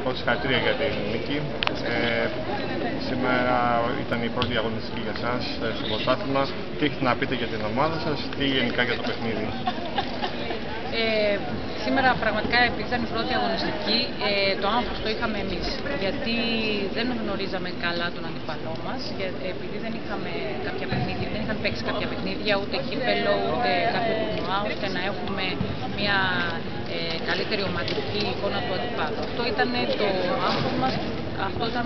Coach, συγχαρητήρια για την νίκη. Σήμερα ήταν η πρώτη αγωνιστική για εσάς στο πρωτάθλημα. Τι έχετε να πείτε για την ομάδα σας, τι γενικά για το παιχνίδι? Σήμερα πραγματικά, επειδή ήταν η πρώτη αγωνιστική, το άγχος το είχαμε εμείς, γιατί δεν γνωρίζαμε καλά τον αντίπαλό μας, επειδή δεν είχαμε κάποια παιχνίδια, δεν είχαν παίξει κάποια παιχνίδια, ούτε κύπελο, ούτε κάποιο τουρνουά, ώστε να έχουμε μια καλύτερη ομαδική εικόνα του αντιπάλου. Αυτό ήταν το άγχος μας, αυτό ήταν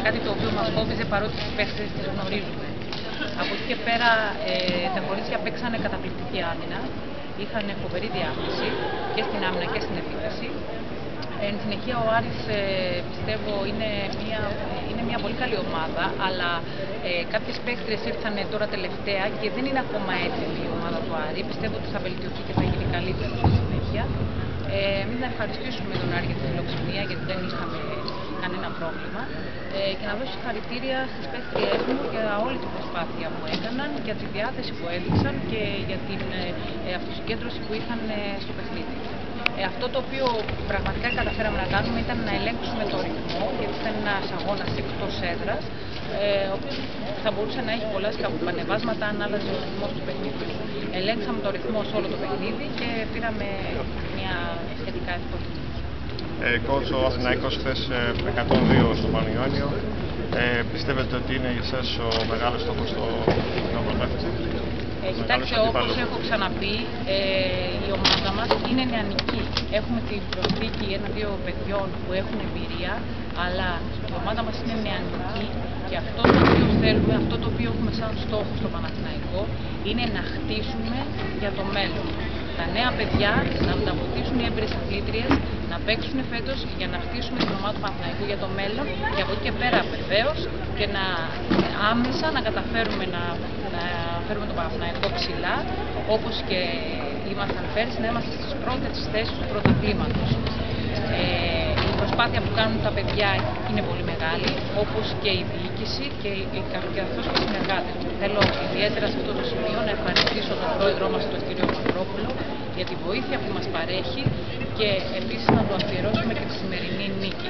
κάτι το οποίο μας κόβιζε, παρότι τις παίχτες τις γνωρίζουμε. Από εκεί και πέρα τα κορίτσια παίξανε καταπληκτική άμυνα. Είχαν φοβερή διάθεση και στην άμυνα και στην επίθεση. Εν συνεχεία ο Άρης πιστεύω είναι μια πολύ καλή ομάδα, αλλά κάποιες παίκτρες ήρθαν τώρα τελευταία και δεν είναι ακόμα έτοιμη η ομάδα του Άρη. Πιστεύω ότι θα βελτιωθεί και θα γίνει καλύτερη στη συνέχεια. Εμείς να ευχαριστήσουμε τον Άρη για τη φιλοξενία, γιατί δεν είχαμε κανένα πρόβλημα, και να δώσω συγχαρητήρια στις παίκτριές μου για όλη την προσπάθεια που έκαναν, για τη διάθεση που έδειξαν και για την αυτοσυγκέντρωση που είχαν στο παιχνίδι. Αυτό το οποίο πραγματικά καταφέραμε να κάνουμε ήταν να ελέγξουμε το ρυθμό, γιατί ήταν ένας αγώνας εκτός έδρας, ο οποίος θα μπορούσε να έχει πολλά σκαμπανεβάσματα αν άλλαζε ο ρυθμός του παιχνιδιού. Ελέγξαμε το ρυθμό σε όλο το παιχνίδι και πήραμε μια σχετικά εύκολη. Coach, ο Αθηναϊκός χθες 102 στο Πανιόνιο. Πιστεύετε ότι είναι για εσάς ο μεγάλος στόχος στο πρωτάθλημα? Κοιτάξτε, όπως έχω ξαναπεί, η ομάδα μας είναι νεανική. Έχουμε την προσθήκη ένα-δύο παιδιών που έχουν εμπειρία, αλλά η ομάδα μας είναι νεανική και αυτό το οποίο θέλουμε, αυτό το οποίο έχουμε σαν στόχο στο Παναθηναϊκό, είναι να χτίσουμε για το μέλλον. Τα νέα παιδιά να τα βοηθήσουν οι έμπειρες αθλήτριες να παίξουν φέτος για να χτίσουμε την ομάδα του Παναθηναϊκού για το μέλλον, και από εκεί και πέρα βεβαίως και να άμεσα να καταφέρουμε να φέρουμε τον Παναθηναϊκό ψηλά, όπως και ήμασταν πέρσι, να είμαστε στις πρώτες θέσεις του πρωταθλήματος. Η προσπάθεια που κάνουν τα παιδιά είναι πολύ μεγάλη, όπως και η διοίκηση και αυτός και οι συνεργάτες. Θέλω ιδιαίτερα σε αυτό το σημείο να ευχαριστήσω τον πρόεδρό μας, τον κύριο Μαυρόπουλο, για τη βοήθεια που μας παρέχει και επίσης να του αφιερώσουμε και τη σημερινή νίκη.